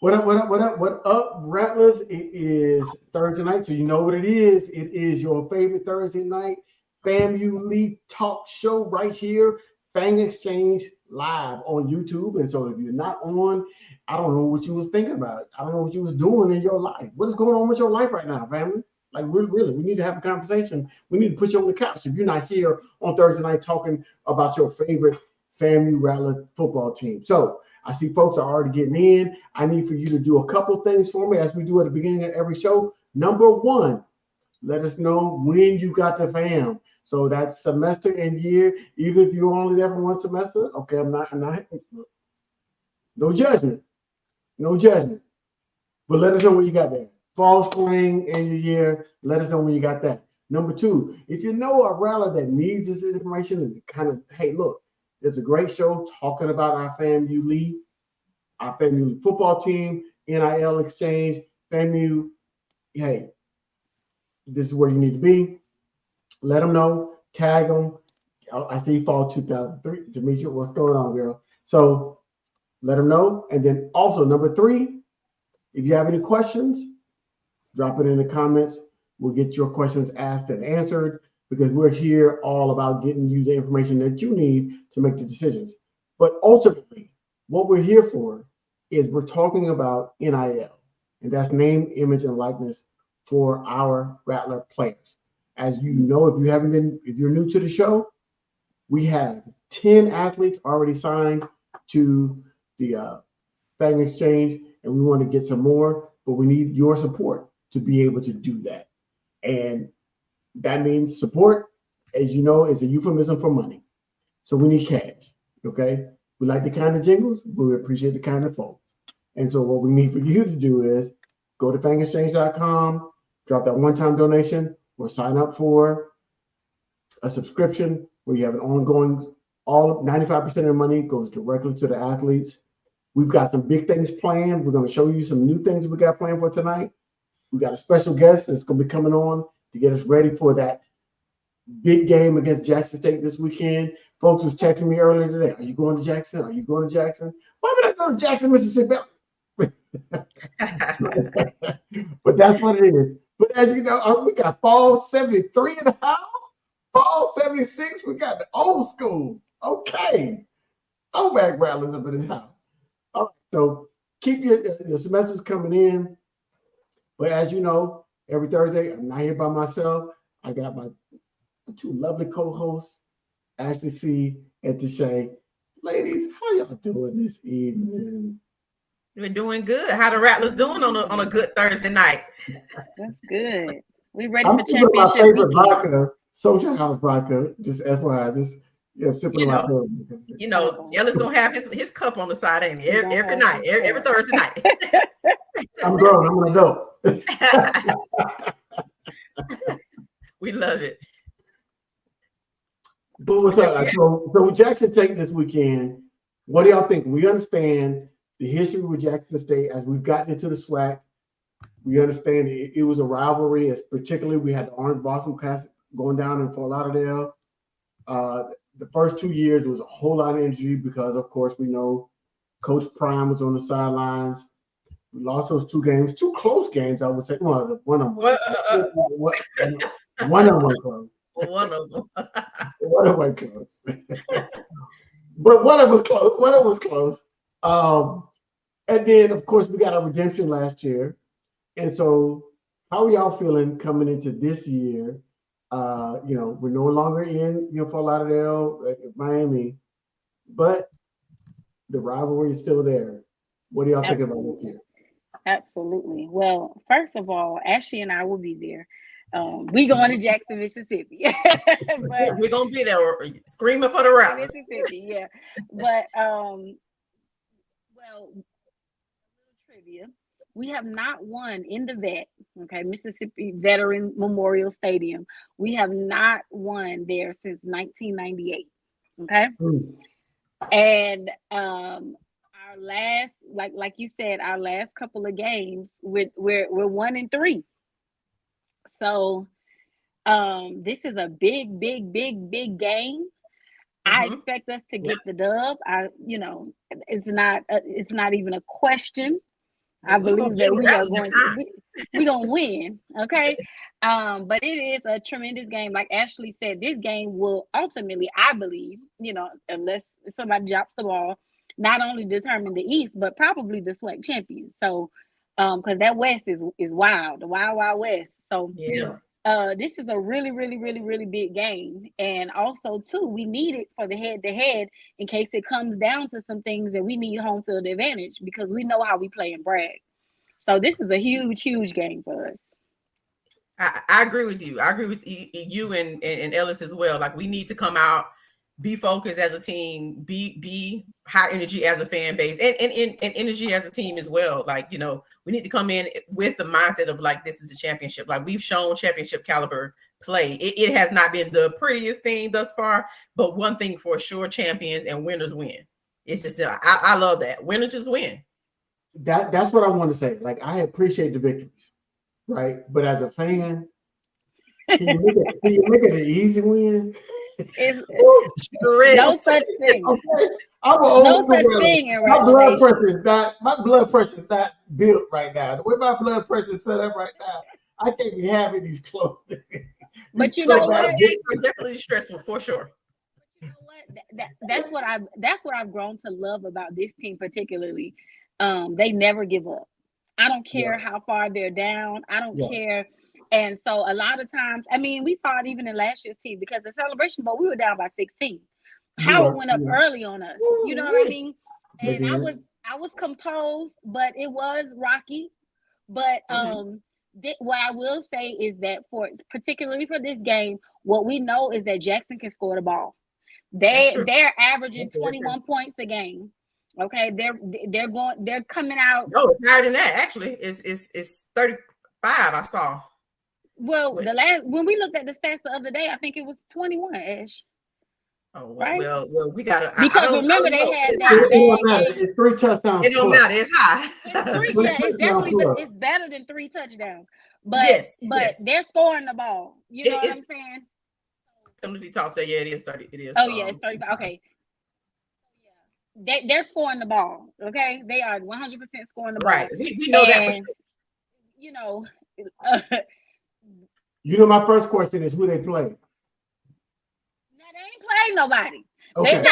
What up, what up, what up, what up, Rattlers? It is Thursday night, so you know what it is. It is your favorite Thursday night FAMU League talk show right here, Fang Exchange live on YouTube. And so if you're not on, I don't know what you was thinking about. I don't know what you was doing in your life. What is going on with your life right now, family? Like really, we need to have a conversation. We need to put you on the couch. If you're not here on Thursday night talking about your favorite FAMU Rattler football team. So I see folks are already getting in. I need for you to do a couple things for me as we do at the beginning of every show. Number one, let us know when you got the fam. So that's semester and year. Even if you're only there for one semester, okay, I'm not, no judgment. No judgment. But let us know when you got that. Fall, spring, and your year, let us know when you got that. Number two, if you know a rally that needs this information and kind of, hey, look, there's a great show talking about our FAMU League, our FAMU League football team, NIL exchange, FAMU, hey, this is where you need to be. Let them know, tag them. I see fall 2003. Demetria, what's going on, girl? So let them know. And then also, number three, if you have any questions, drop it in the comments. We'll get your questions asked and answered because we're here all about getting you the information that you need to make the decisions. But ultimately, what we're here for is we're talking about NIL, and that's name, image, and likeness for our Rattler players. As you know, if you're new to the show, we have 10 athletes already signed to the Fang Exchange, and we want to get some more, but we need your support to be able to do that. And that means support, as you know, is a euphemism for money. So we need cash, okay? We like the kind of jingles, but we appreciate the kind of folks. And so what we need for you to do is go to fangexchange.com, drop that one-time donation, or sign up for a subscription where you have an ongoing, 95% of the money goes directly to the athletes. We've got some big things planned. We're going to show you some new things we got planned for tonight. We got a special guest that's going to be coming on to get us ready for that big game against Jackson State this weekend. Folks was texting me earlier today. Are you going to Jackson? Are you going to Jackson? Why would I go to Jackson, Mississippi? But that's what it is. But as you know, we got fall 73 in the house. Fall 76, we got the old school. Okay. Throwback Rattlers up in this house. All right, so keep your semesters coming in. But as you know, every Thursday, I'm not here by myself. I got my two lovely co-hosts, Ashley C. and Tashay. Ladies, how y'all doing this evening? We're doing good. How the Rattlers doing on a good Thursday night? That's good. We ready for championship my favorite weekend. Vodka, Social House vodka. Just FYI, sipping my pill. Ellis gonna have his cup on the side, ain't he? Every night, every Thursday night. I'm grown. I'm an adult. We love it. But what's up? So with Jackson State this weekend, what do y'all think? We understand the history with Jackson State as we've gotten into the SWAC. We understand it was a rivalry, as particularly we had the Orange Boston Classic going down in Fort Lauderdale. The first 2 years there was a whole lot of injury because, of course, we know Coach Prime was on the sidelines. We lost those 2 games, 2 close games, I would say. One of them. One of them was close. One of them. One of them close. But one of them was close. And then, of course, we got a redemption last year. And so how are y'all feeling coming into this year? We're no longer in, Fort Lauderdale, Miami, but the rivalry is still there. What are y'all thinking about this year? Absolutely. Well, first of all, Ashley and I will be there. We going to Jackson, Mississippi. But we're gonna be there screaming for the Rattlers. Mississippi, yeah. But trivia. We have not won in the vet, Mississippi Veteran Memorial Stadium. We have not won there since 1998. Okay. And our last, like you said, our last couple of games, we're 1-3. So this is a big game. I expect us to get the dub. It's not even a question. I believe that we're gonna win. Okay. But it is a tremendous game. Like Ashley said, this game will ultimately, I believe, unless somebody drops the ball, not only determine the East, but probably the SWAC champion. So, because that West is wild, the wild West. So, this is a really, really, really, really big game. And also, too, we need it for the head-to-head in case it comes down to some things that we need home field advantage because we know how we play in Bragg. So this is a huge, huge game for us. I agree with you. I agree with you and Ellis as well. Like, we need to come out, be focused as a team, be high energy as a fan base, and energy as a team as well. Like, we need to come in with the mindset of like, this is a championship. Like, we've shown championship caliber play. It has not been the prettiest thing thus far, but one thing for sure, champions and winners win. It's just, I love that. Winners just win. That's what I want to say. Like, I appreciate the victories, right? But as a fan, can you make it an easy win? No such thing. Okay. No such thing. My blood pressure is not built right now. The way my blood pressure is set up right now, I can't be having these close. But you know what? Games are definitely stressful for sure. You know what? That's what I've grown to love about this team particularly. They never give up. I don't care how far they're down. I don't care. And so a lot of times, I mean, we saw it even in last year's team because the Celebration Bowl, we were down by 16. Howard went up early on us. You know what I mean? And I was composed, but it was rocky. But what I will say is that particularly for this game, what we know is that Jackson can score the ball. They're averaging 21 points a game. Okay, they're coming out. No, it's higher than that. Actually, it's 35. I saw. Well, when we looked at the stats the other day, I think it was 21. Ash. Oh well, we gotta. Because remember they had it's 3 touchdowns. It don't matter. It's high. It's definitely, but it's better than 3 touchdowns. But they're scoring the ball. You know what I'm saying? Timothy Talk said, it is 30. It is. Oh yeah, it's 35. Okay. They're scoring the ball. Okay, they are 100% scoring the ball. Right. We know that for sure. My first question is who they play. No, they ain't playing nobody. Okay.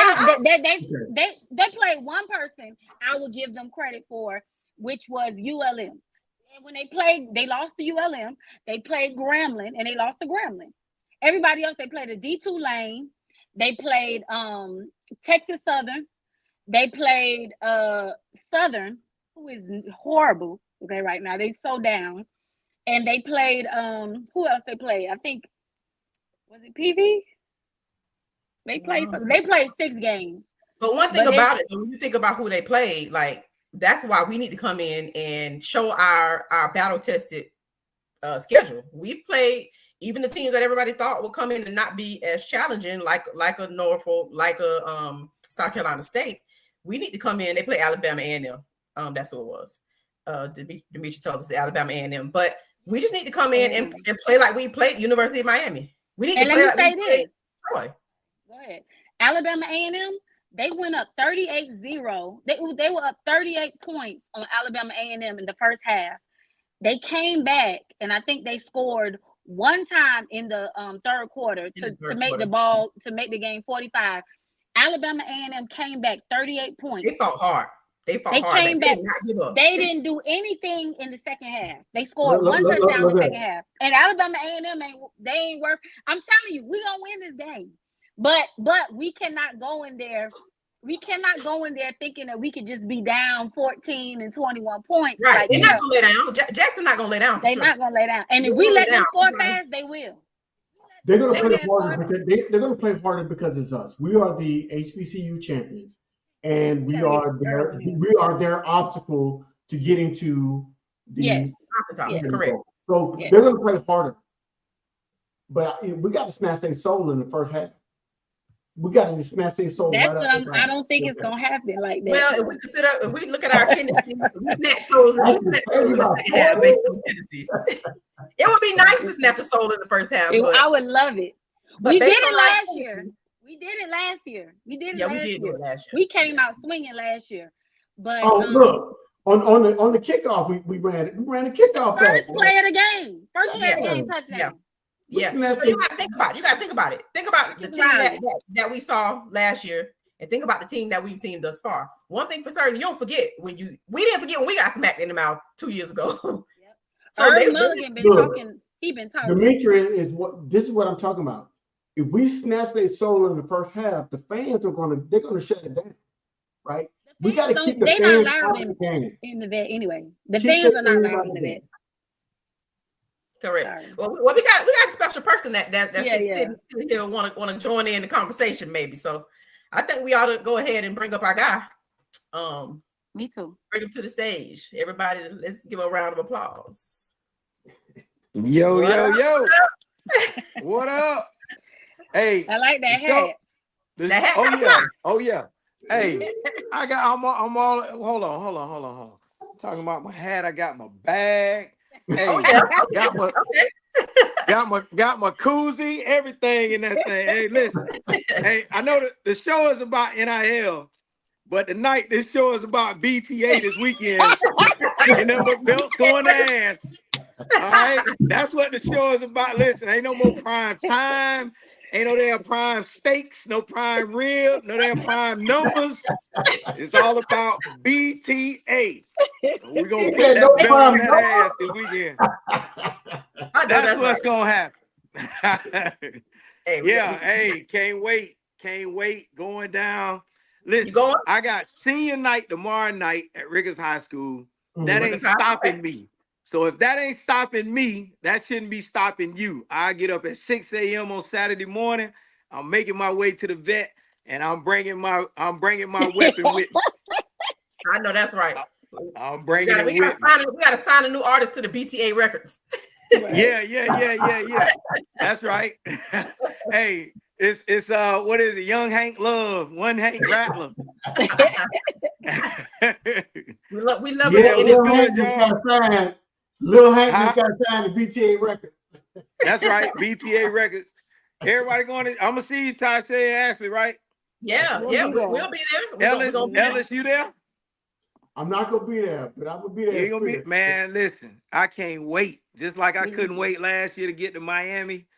They played one person I will give them credit for, which was ULM. And when they played, they lost to ULM. They played Grambling and they lost to Grambling. Everybody else, they played a D2 Lane. They played Texas Southern. They played Southern, who is horrible. Okay, right now they're so down. And they played who else they played? I think was it PV? They played 6 games. But one thing about it, when you think about who they played, like that's why we need to come in and show our battle tested schedule. We've played even the teams that everybody thought would come in and not be as challenging, like a Norfolk, like a South Carolina State. We need to come in. They play Alabama A&M. That's who it was. Demetri told us Alabama A&M. But we just need to come in and play like we played University of Miami. We need to play like we played Troy. Go ahead. Alabama A&M, they went up 38-0. They were up 38 points on Alabama A&M in the first half. They came back, and I think they scored one time in the third quarter to make the game 45. Alabama A&M came back 38 points. They fought hard. They came back. They didn't do anything in the second half. They scored one touchdown in the second half. And Alabama A&M ain't worth. I'm telling you, we gonna win this game. But we cannot go in there. We cannot go in there thinking that we could just be down 14 and 21 points. Right. Like, they're not gonna lay down. Jackson not gonna lay down. They're not gonna lay down. And if we let them score fast, they will. They're going to play harder because they're going to play harder because it's us. We are the HBCU champions, and we are their obstacle to getting to the correct. So they're going to play harder. But we got to smash their soul in the first half. We got to smash their soul. That's what I don't think it's going to happen like that. Well, if we look at our tendencies, we snatch souls in the second half based on tendencies. It would be nice to snatch a soul in the first half. I would love it. We did it last year. We did it last year. Do it last year. We came out swinging last year. But look, On the kickoff, we ran the kickoff back. First play of the game. First play of the game, touchdown. Yeah. So you got to think about it. You got to think about it. Think about the team that we saw last year, and think about the team that we've seen thus far. One thing for certain, you don't forget we didn't forget when we got smacked in the mouth 2 years ago. Yep. So Mulligan been talking. He been talking. Dimitri is this is what I'm talking about. If we snatch their soul in the first half, the fans they're gonna shut it down, right? We got to keep the fans out of the game. In the vet anyway. The fans are not allowed in the vet. Correct. Sorry. Well, we got a special person that's sitting here want to join in the conversation maybe. So I think we ought to go ahead and bring up our guy. Me too. Bring him to the stage. Everybody, let's give a round of applause. Yo. What up? Hey, I like that hat. Oh yeah. Hey, I'm all. Hold on. Talking about my hat. I got my bag. Hey, got my koozie. Everything in that thing. Hey, listen. Hey, I know the show is about NIL, but tonight this show is about BTA this weekend. And then the belts going to ass. All right, that's what the show is about. Listen, ain't no more prime time. Ain't no damn prime steaks, no prime rib, no damn prime numbers. It's all about BTA. So we're gonna put that belt on that ass this weekend. That's what's gonna happen. Hey, can't wait. Going down. Listen, I got senior night tomorrow night at Riggers High School. That ain't stopping me. So if that ain't stopping me, that shouldn't be stopping you. I get up at 6 a.m. on Saturday morning. I'm making my way to the vet, and I'm bringing my weapon with me. I know that's right. I'm bringing it with me. We got to sign a new artist to the BTA records. Yeah. That's right. Hey, it's what is it? Young Hank Love, one Hank Rattler. we love it. It's good, y'all. Lil Hank just got signed to BTA Records. That's right, BTA Records. Everybody going to, I'm going to see you, Tasha and Ashley, right? Yeah, we'll be there. Ellis, you there? I'm not going to be there, but I'm going to be there. You gonna be, man, listen, I can't wait. Just like I couldn't wait last year to get to Miami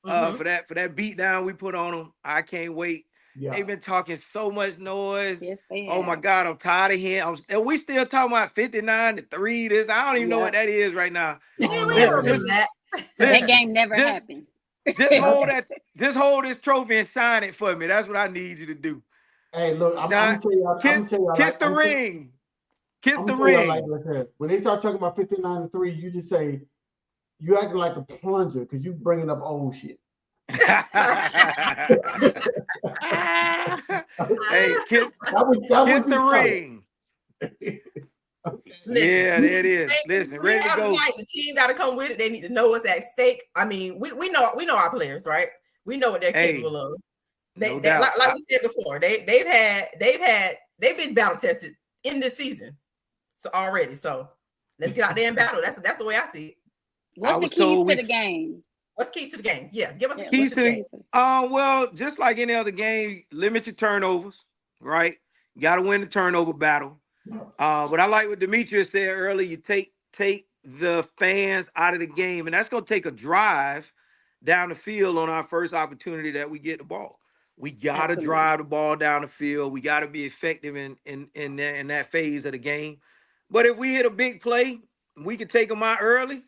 for that beat down we put on them. I can't wait. Yeah. They've been talking so much noise. Yes, oh my God, I'm tired of hearing. We still talking about 59-3. This I don't even know what that is right now. That game never happened. Just hold this trophy and shine it for me. That's what I need you to do. Hey, look, I'm gonna tell y'all. Kiss the ring. Kiss the ring. Like when they start talking about 59-3, you just say you acting like a plunger because you bringing up old shit. Hey, kiss the ring. Listen, yeah, there it is. Listen, ready to go. The team got to come with it. They need to know what's at stake. I mean, we know our players, right? We know what they're capable of. Like we said before, they've been battle tested in this season, so already. So let's get out there and battle. That's the way I see it. What's the keys to the game? What's keys to the game? Yeah, give us the keys to the game. Well, just like any other game, limit your turnovers, right? You got to win the turnover battle. But I like what Demetrius said earlier. You take the fans out of the game, and that's going to take a drive down the field on our first opportunity that we get the ball. We got to drive the ball down the field. We got to be effective in that phase of the game. But if we hit a big play, we can take them out early.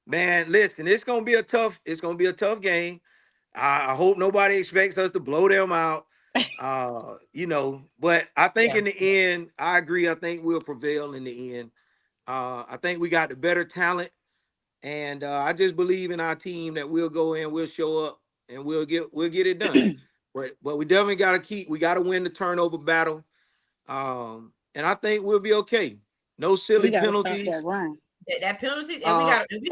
Man, listen, it's gonna be a tough game. I hope nobody expects us to blow them out. But I think in the end, I agree. I think we'll prevail in the end. I think we got the better talent, and I just believe in our team that we'll go in, we'll show up, and we'll get it done. But we definitely got to win the turnover battle, and I think we'll be okay. No silly penalties. That penalty, and we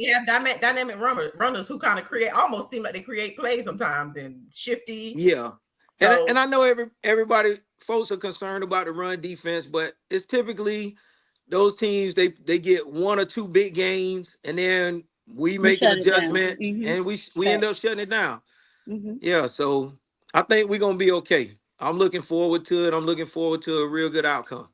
have dynamic runners who kind of almost seem like they create plays sometimes and shifty. Yeah, so, and I know everybody folks are concerned about the run defense, but it's typically those teams they get one or two big gains, and then we make an adjustment, and we end up shutting it down. Yeah, so I think we're gonna be okay. I'm looking forward to it. I'm looking forward to a real good outcome.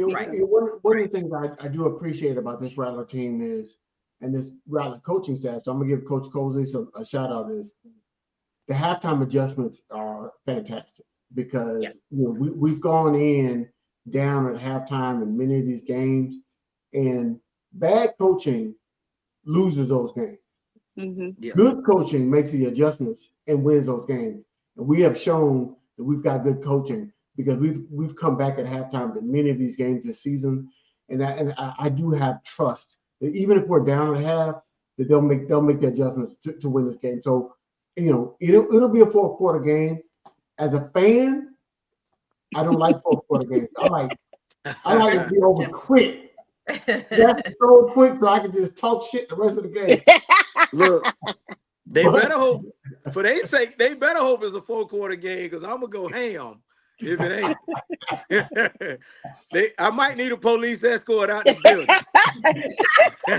One of the things I do appreciate about this Rattler team is, and this Rattler coaching staff, so I'm gonna give Coach Coley a shout out, is the halftime adjustments are fantastic because we've gone in down at halftime in many of these games, and bad coaching loses those games. Mm-hmm. Yeah. Good coaching makes the adjustments and wins those games. And we have shown that we've got good coaching because we've come back at halftime to many of these games this season, and I do have trust that even if we're down at half, that they'll make the adjustments to win this game. So, it'll be a 4-quarter game. As a fan, I don't like 4-quarter games. I like it to be over quick. That's so quick, so I can just talk shit the rest of the game. Look, they better hope, for their sake, they better hope it's a 4-quarter game because I'm gonna go ham if it ain't. I might need a police escort out the building.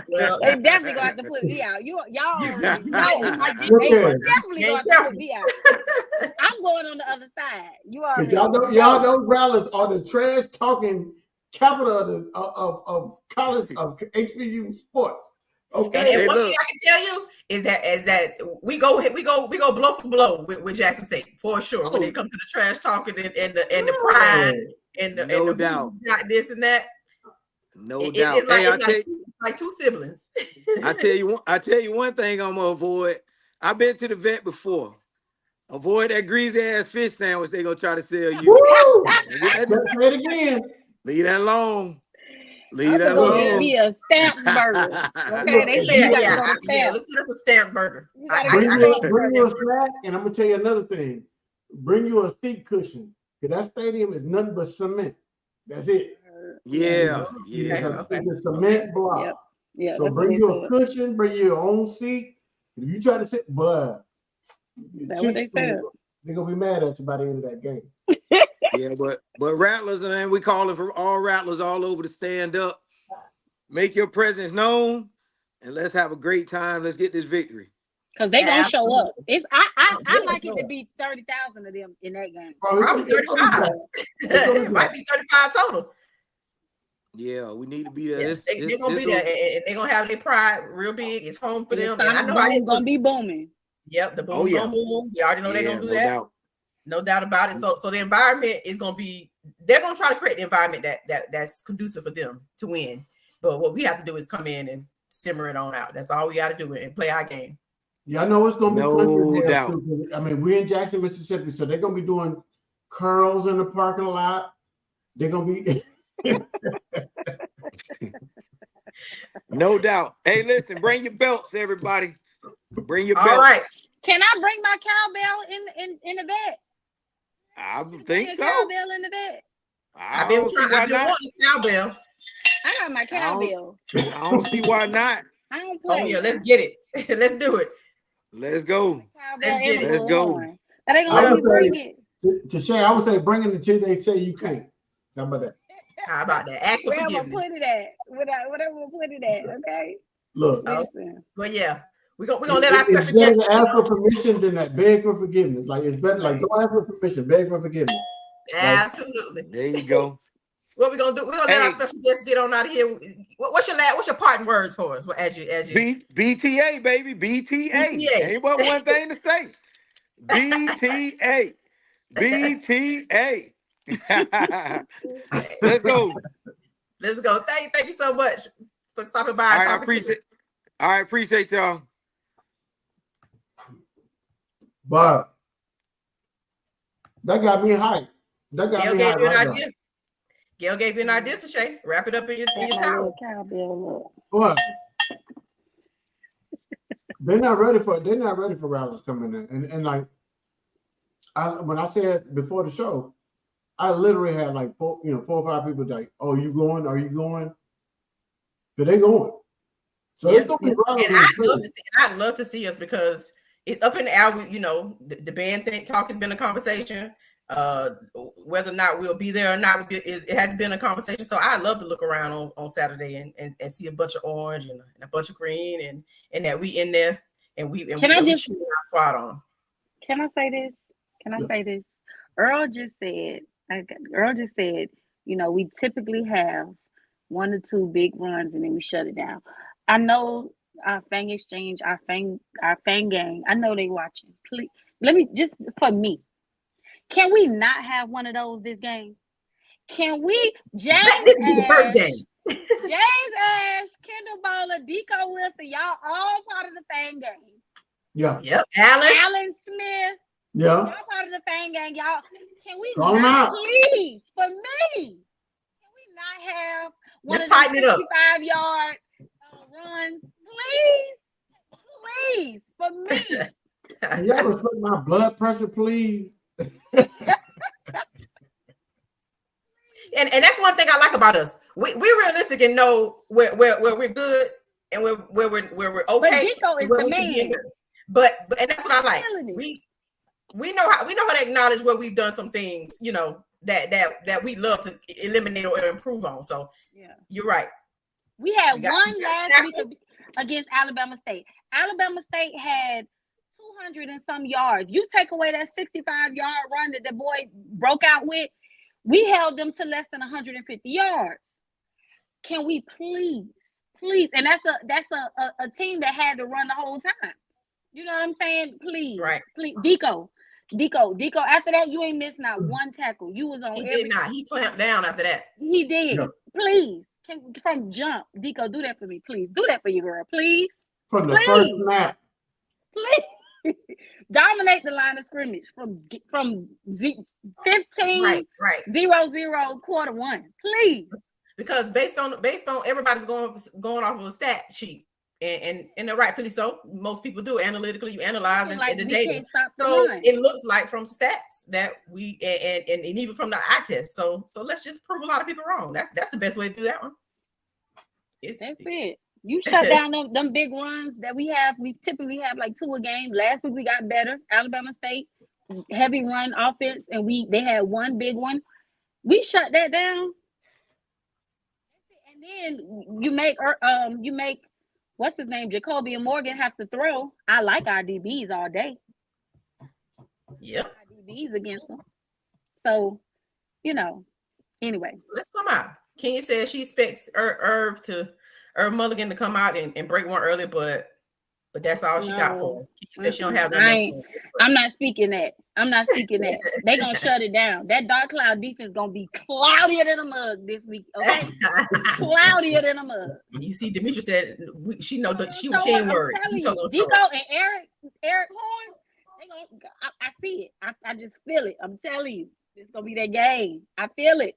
Well, they definitely gonna have to put me out. Y'all already know. They definitely gonna have to put me out. I'm going on the other side. You already y'all know Rattlers are the trash talking capital of college of HBU sports. Okay. And one thing I can tell you is that we go blow for blow with Jackson State for sure when it comes to the trash talking and the pride and the doubt. Got this and that. No doubt. It's like two siblings. I tell you one thing I'm gonna avoid. I've been to the vet before. Avoid that greasy ass fish sandwich they're gonna try to sell you. Say it again. Leave that alone. Leave that alone. Get me a stamp burger. Okay, they say let's get us a stamp burger. Bring you a snack, and I'm gonna tell you another thing. Bring you a seat cushion, because that stadium is nothing but cement. That's it. Yeah. It's a cement block. Yep. Yeah. So bring you a cushion, bring you your own seat. If you try to sit, that's what they said. They're gonna be mad at you by the end of that game. Yeah, but Rattlers, man, we calling for all Rattlers all over to stand up, make your presence known, and let's have a great time. Let's get this victory. Because they gonna show up. I like it to be 30,000 of them in that game. Probably 35. It might be 35 total. Yeah, we need to be there. They're gonna be there, and they're gonna have their pride real big. It's home for them. And I know it's gonna be booming. Yep, the boom gonna boom. We already know they're gonna do that. No doubt about it. So the environment is gonna be. They're gonna try to create the environment that's conducive for them to win. But what we have to do is come in and simmer it on out. That's all we got to do and play our game. Yeah, I know it's gonna be no doubt. Too. I mean, we're in Jackson, Mississippi, so they're gonna be doing curls in the parking lot. They're gonna be. No doubt. Hey, listen, bring your belts, everybody. Bring your belts. All right. Can I bring my cowbell in the bed? I think so. Cowbell in the bed. I've been wanting cowbell. I got my cowbell. I don't see why not. I don't play. Oh yeah, let's get it. Let's do it. Let's go. Let's go. Are they gonna let me bring it? To Shay, I would say bring it until they say you can't. How about that? How about that? Ask for forgiveness. Wherever put it at. Whatever we'll put it at. Okay. Look. Well, yeah. We're gonna let our special guests. It's better to ask for permission than that beg for forgiveness. Like it's better, like don't ask for permission, beg for forgiveness. Absolutely. There you go. What we're gonna do? We're gonna let our special guests get on out of here. What's your parting words for us? As you BTA, baby, BTA. Ain't but one thing to say. BTA. BTA. Let's go. Let's go. Thank you so much for stopping by. I appreciate y'all. But that got me hyped. That got me hyped. Gail gave you an idea to Shay. Wrap it up in your towel. What? They're not ready for Rattlers coming in. And like when I said before the show, I literally had like 4 or 5 people like, "Oh, you going? Are you going?" So they going. So it's gonna be Rattlers. And I'd love to see us because it's up in the air. The band talk has been a conversation. Whether or not we'll be there or not, it has been a conversation. So I'd love to look around on Saturday and see a bunch of orange and a bunch of green and that we in there and we shoot our squad on. Can I say this? Earl just said You know, we typically have 1 or 2 big runs and then we shut it down. I know our Fang Exchange, our Fang gang, I know they watching. Please, let me just for me. Can we not have one of those this game? Can we, James This will be the first Ash, game. James Ash, Kendall Bowler, Deco Wilson, y'all all part of the Fang gang. Yeah. Yep. Alan Smith, Yeah. y'all part of the Fang gang. Y'all, can we Call 'em not, out. please, for me, can we not have one Let's of tighten them it up. 65-yard runs? Please, for me. Can y'all respect my blood pressure, please? And that's one thing I like about us. We're realistic and know where we're good and where we're okay. But Deco is the man. But and that's what I like. Killing it. We know how to acknowledge where we've done some things, you know, that we love to eliminate or improve on. So yeah, you're right. We had We got- one we got last tackle. week against Alabama State. Alabama State had 200 and some yards. You take away that 65-yard run that the boy broke out with, we held them to less than 150 yards. Can we please? And that's a team that had to run the whole time. You know what I'm saying? Please, Right. Please, Deco. After that, you ain't missing out one tackle. You was on. He did not. He clamped down after that. He did. Yeah. Please, from jump, Deco, do that for me, please. Do that for you, girl, please. From the first snap. Please dominate the line of scrimmage from 15 Right. 0-0 quarter one, please. Because based on everybody's going off of a stat sheet, and rightfully so. Most people do analytically. You analyze Like the we data. can't stop the So run. it looks like from stats that we and even from the eye test. So let's just prove a lot of people wrong. That's the best way to do that one. That's it. You shut down them big runs that we have. We typically have like 2 a game. Last week we got better. Alabama State, heavy run offense, and they had one big one. We shut that down. And then you make what's his name, Jacoby and Morgan have to throw. I like our DBs all day. Yep. Our DBs against them. So, you know, anyway. Let's come out. Kenya says she expects Irv Mulligan to come out and break one early, but that's all she got for him. Kenya says she don't have that. I'm not speaking that. They gonna shut it down. That dark cloud defense gonna be cloudier than a mug this week. Okay, cloudier than a mug. You see, Demetria said she ain't worried. Deco and Eric Horn. They gonna. I see it. I just feel it. I'm telling you, it's gonna be that game. I feel it.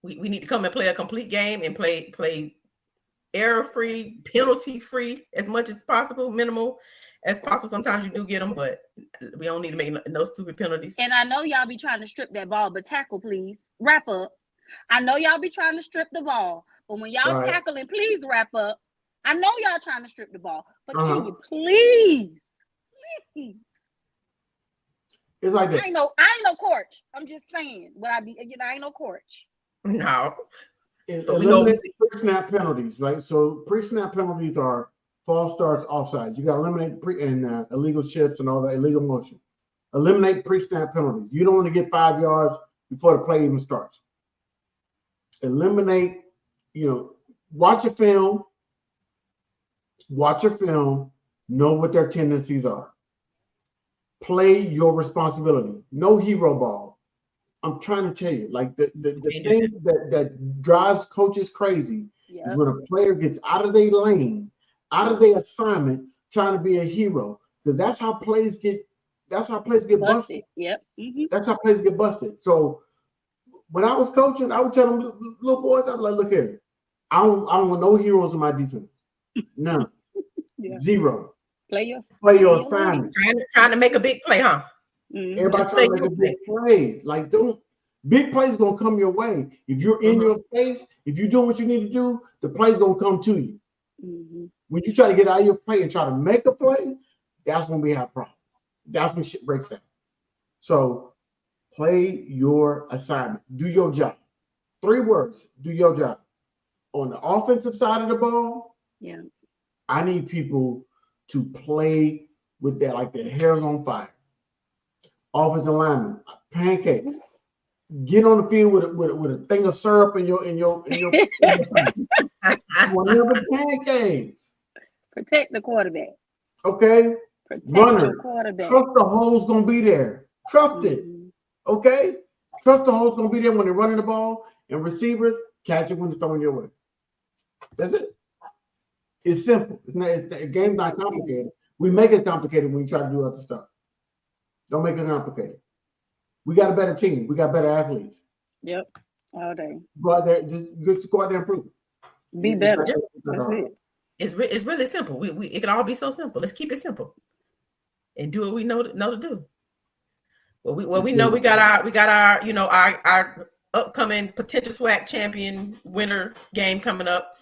We need to come and play a complete game and play error-free, penalty-free as much as possible, minimal as possible. Sometimes you do get them, but we don't need to make no stupid penalties. And I know y'all be trying to strip that ball, but tackle, please. Wrap up. I know y'all be trying to strip the ball, but when y'all tackling, please wrap up. I know y'all trying to strip the ball, but can you please? It's like this. I ain't no coach. I'm just saying what I be. I ain't no coach. No. Eliminate pre-snap penalties, right? So pre-snap penalties are false starts, offsides. You got to eliminate illegal shifts and all that illegal motion. Eliminate pre-snap penalties. You don't want to get 5 yards before the play even starts. Eliminate. Watch your film. Know what their tendencies are. Play your responsibility. No hero ball. I'm trying to tell you, like the thing that drives coaches crazy is when a player gets out of their lane, out of their assignment, trying to be a hero. Because that's how plays get busted. Yep. Mm-hmm. That's how plays get busted. So when I was coaching, I would tell them little boys, I'd be like, look here, I don't want no heroes in my defense. None. Zero. Play your assignment. Trying to make a big play, huh? Everybody trying to make a big play. Like, big plays gonna come your way. If you're in your space, if you're doing what you need to do, the play's gonna come to you. Mm-hmm. When you try to get out of your play and try to make a play, that's when we have problems. That's when shit breaks down. So play your assignment. Do your job. 3 words. Do your job. On the offensive side of the ball, I need people to play with that like their hair's on fire. Offensive linemen, pancakes. get on the field with a thing of syrup in your whatever pancakes. Protect the quarterback. Okay, Protect runner. your quarterback. Trust the hole's gonna be there. Trust it. Okay, trust the hole's gonna be there when they're running the ball, and receivers catch it when it's thrown your way. That's it. It's simple. The game's not complicated. We make it complicated when you try to do other stuff. Don't make it complicated. We got a better team. We got better athletes. Yep, all day. Go out there, just go out there and prove it. Be better. That's it. It's really simple. It can all be so simple. Let's keep it simple and do what we know to do. We know we got our our upcoming potential SWAC champion winner game coming up.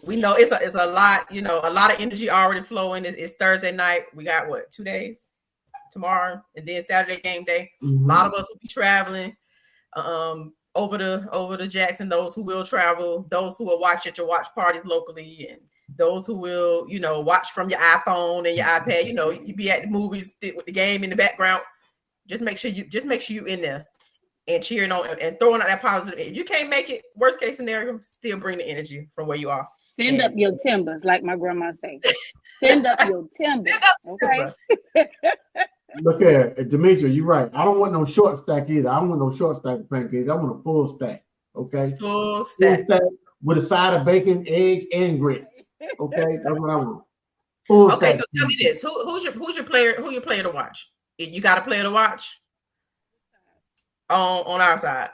We know it's a lot, a lot of energy already flowing. It's Thursday night. We got 2 days, tomorrow and then Saturday game day. Mm-hmm. A lot of us will be traveling over to Jackson. Those who will travel, those who will watch at your watch parties locally, and those who will watch from your iPhone and your iPad. You be at the movies with the game in the background. Just make sure you in there and cheering on and throwing out that positive. If you can't make it, worst case scenario, still bring the energy from where you are. Send up your timbers, like my grandma say. Send up your timbers, okay? Look here, Demetria, you're right. I don't want no short stack either. I don't want no short stack of pancakes. I want a full stack, okay? Full stack with a side of bacon, eggs, and grits. Okay, that's what I want. Full okay, stack. so tell me this: who's your player? Who your player to watch? You got a player to watch on our side.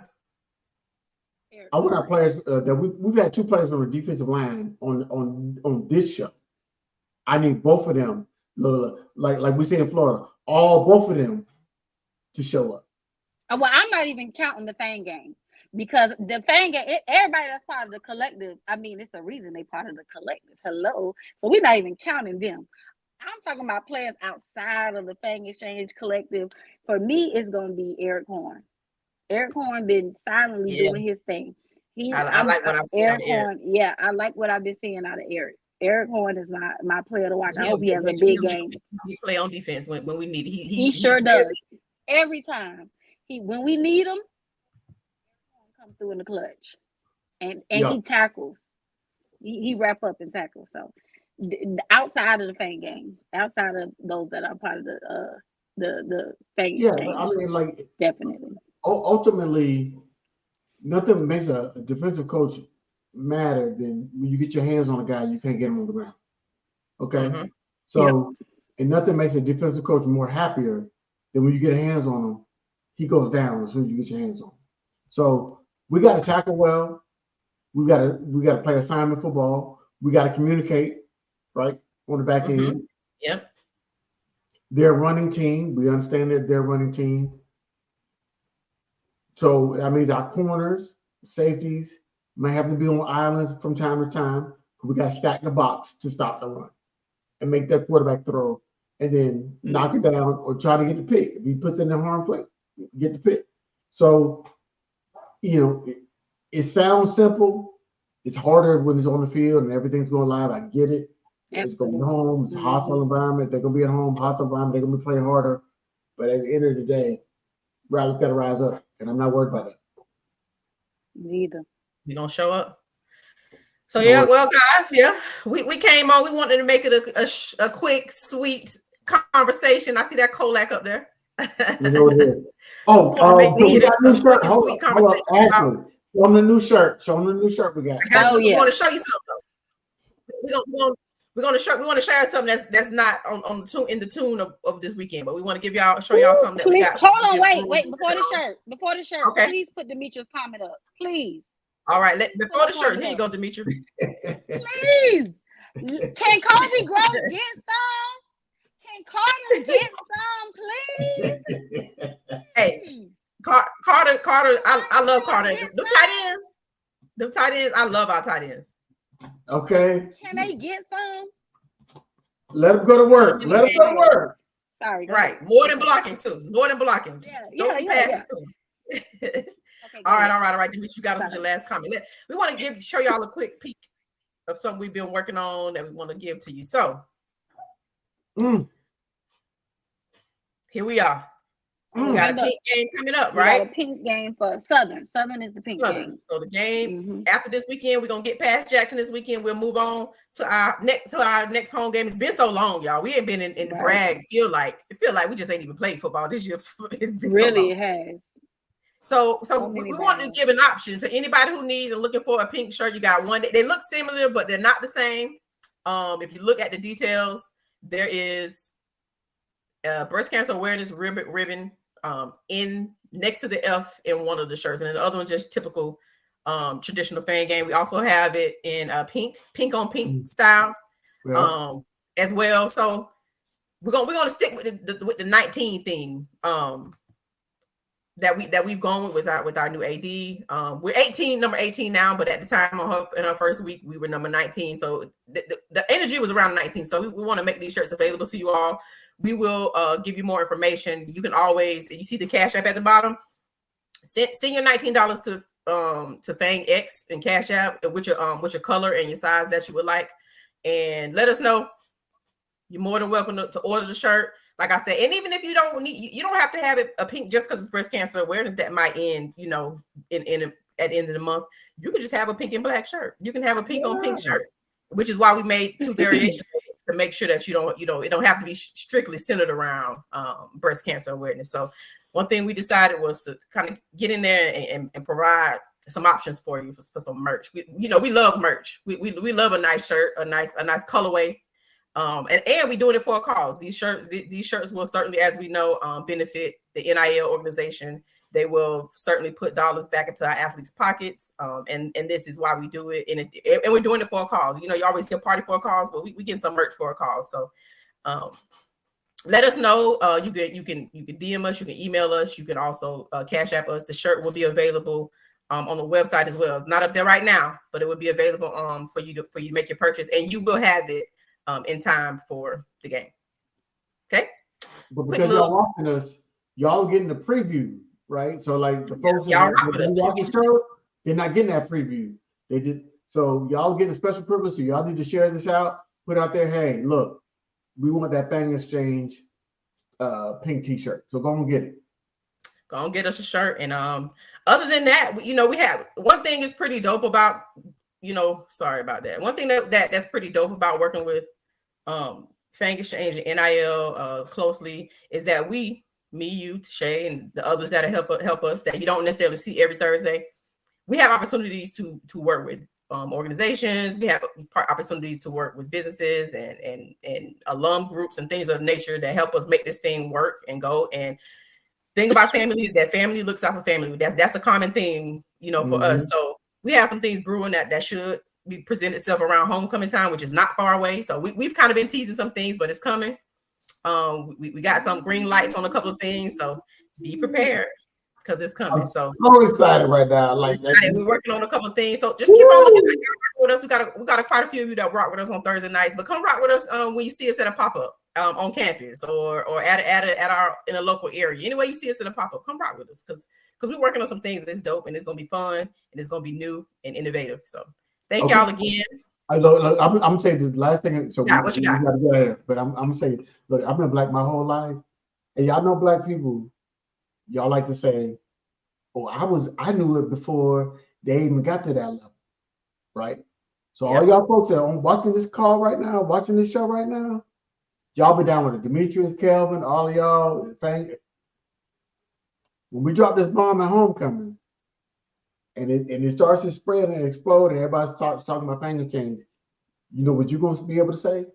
I want our players that we've had 2 players on the defensive line on this show. I need both of them, like we say in Florida, both of them to show up. Well, I'm not even counting the fan game because the fan game, everybody that's part of the collective. I mean, it's the reason they part of the collective. Hello, so we're not even counting them. I'm talking about players outside of the Fang Exchange collective. For me, it's going to be Eric Horn. Eric Horn been silently doing his thing. I like what I'm seeing out of Eric. Yeah, I like what I've been seeing out of Eric. Eric Horn is my player to watch. I hope he has a big game. He play on defense when we need it. He sure does. Every time. When we need him, he comes through in the clutch. And he tackles. He wrap up and tackles. So outside of the Fang game, outside of those that are part of the Fang Exchange, I mean, definitely. Ultimately, nothing makes a defensive coach matter than when you get your hands on a guy, you can't get him on the ground. Okay, mm-hmm. So and nothing makes a defensive coach more happier than when you get hands on him, he goes down as soon as you get your hands on him. So we got to tackle well. We got to play assignment football. We got to communicate. Right on the back end. Yep. They're a running team. We understand that they're a running team. So that means our corners, safeties may have to be on islands from time to time. We got to stack the box to stop the run and make that quarterback throw and then knock it down or try to get the pick. If he puts it in the harm plate, get the pick. So, it sounds simple. It's harder when it's on the field and everything's going live. I get it. It's going to be home. It's a hostile environment. They're going to be at home, hostile environment. They're going to be playing harder. But at the end of the day, Rattler's got to rise up, and I'm not worried about that. Neither. You don't show up. So, well, guys, we came on. We wanted to make it a quick, sweet conversation. I see that Kolak up there. You know what it is. We got a new shirt. Hold up, Ashley. Show them the new shirt. Show them the new shirt we got. We want to show you something. We want to share something that's not in the tune of this weekend, but we want to show y'all something that we got. Hold on, wait, before the shirt, okay. Please put Demetria's comment up, please. All right, before the shirt, here you go, Demetria. Please, can Kobe Groves get some? Can Carter get some, please? Hey, Carter, I love Carter. Them tight ends, I love our tight ends. Okay. Can they get some? Let them go to work. Sorry. Right. More than blocking, too. Yeah. Passes to him. Okay, all right. Demetria, you got us with your last comment. We want to show y'all a quick peek of something we've been working on that we want to give to you. So, here we are. We got a pink game coming up, right? We got a pink game for Southern. Southern is the pink game. So the game after this weekend, we're gonna get past Jackson this weekend. We'll move on to our next home game. It's been so long, y'all. We ain't been in the brag. It feel like we just ain't even played football this year. It's been really, so long. It has. So we want to give an option to anybody who needs and looking for a pink shirt. You got one. They look similar, but they're not the same. If you look at the details, there is breast cancer awareness ribbon in next to the F in one of the shirts, and the other one just typical traditional fan game. We also have it in pink on pink style as well. So we're gonna stick with the 19 theme that we've gone with our new AD. We're number 18 now, but at the time in our first week we were number 19. So the energy was around 19. So we want to make these shirts available to you all. We will give you more information. You can always, you see the Cash App at the bottom. Send your $19 to Fang X and Cash App with your color and your size that you would like, and let us know. You're more than welcome to order the shirt. Like I said, and even if you don't need, you don't have to have it a pink just because it's breast cancer awareness. That might end, in at the end of the month. You can just have a pink and black shirt. You can have a pink on pink shirt, which is why we made 2 variations to make sure that it don't have to be strictly centered around breast cancer awareness. So one thing we decided was to kind of get in there and provide some options for you for some merch. We love merch. We love a nice shirt, a nice colorway. And we're doing it for a cause. These shirts will certainly, as we know, benefit the NIL organization. They will certainly put dollars back into our athletes' pockets. And this is why we do it. And we're doing it for a cause. You always get a party for a cause, but we get some merch for a cause. So let us know. You can DM us, you can email us, you can also Cash App us. The shirt will be available on the website as well. It's not up there right now, but it will be available for you to make your purchase, and you will have it in time for the game. Okay. But because y'all watching us, y'all getting the preview, right? So like the folks the show, they're not getting that preview. So y'all getting a special privilege. So y'all need to share this out, put out there. Hey, look, we want that Fang Exchange pink T-shirt. So go and get it. Go and get us a shirt. And other than that, we have one thing is pretty dope about. Sorry about that. One thing that's pretty dope about working with Fang Exchange and NIL closely is that me, you, Shay, and the others that help us that you don't necessarily see every Thursday, we have opportunities to work with organizations. We have opportunities to work with businesses and alum groups and things of nature that help us make this thing work and go. And thing about family is that family looks out for family. That's a common theme, for us. So we have some things brewing that should be present itself around homecoming time, which is not far away. So we've kind of been teasing some things, but it's coming. We got some green lights on a couple of things, so be prepared because it's coming. So excited right now. We're working on a couple of things. So just keep on looking with us. We got quite a few of you that rock with us on Thursday nights, but come rock with us when you see us at a pop-up on campus or in a local area. Anyway, you see us at a pop-up, come rock with us because we're working on some things that's dope and it's gonna be fun and it's gonna be new and innovative. So thank y'all again. I'm gonna say the last thing. So what you got? But I'm gonna say, look, I've been black my whole life, and y'all know black people. Y'all like to say, "Oh, I knew it before they even got to that level," right? So all y'all folks that are watching this call right now, watching this show right now, y'all be down with it. Demetrius, Kelvin, all of y'all. When we drop this bomb at homecoming, and it starts to spread and explode, and everybody starts talking about Fang Exchange, you know what you're going to be able to say?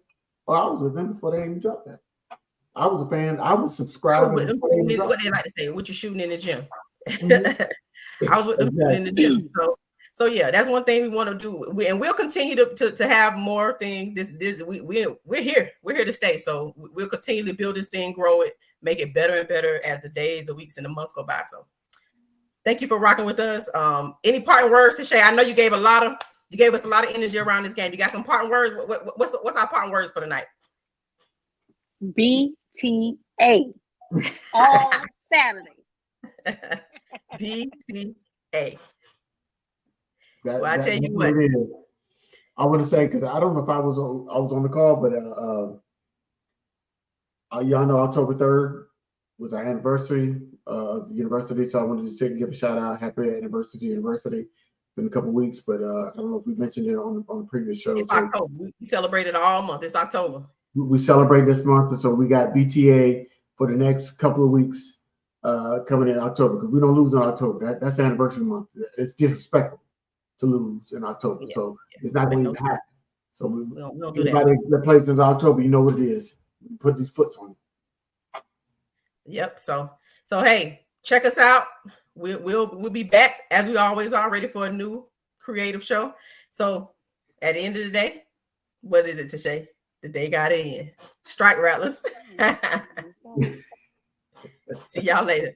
Oh, I was with them before they even dropped that. I was a fan. I was subscribing. What they like to say, what you're shooting in the gym. I was with them in the gym. So yeah, that's one thing we want to do, and we'll continue to have more things. We're here. We're here to stay. So we'll continue to build this thing, grow it, make it better and better as the days, the weeks, and the months go by. So thank you for rocking with us. Any parting words to Shay? I know you gave us a lot of energy around this game. You got some parting words? What's our parting words for tonight? BTA all Saturday. BTA. I tell you what. I want to say, because I don't know if I was on the call, but y'all know October 3rd was our anniversary of the university. So I wanted to give a shout out. Happy anniversary to the university. Been a couple weeks, but I don't know if we mentioned it on the previous show. It's October. We celebrated all month. It's October. We celebrate this month, and so we got BTA for the next couple of weeks coming in October, because we don't lose in October. That's anniversary month. It's disrespectful to lose in October, so it's not going to even happen. So we don't do everybody that plays in October, you know what it is. We put these foots on it. Yep. So hey, check us out. We'll be back as we always are, ready for a new creative show. So at the end of the day, what is it, Tashay? The day got in. Strike, Rattlers. See y'all later.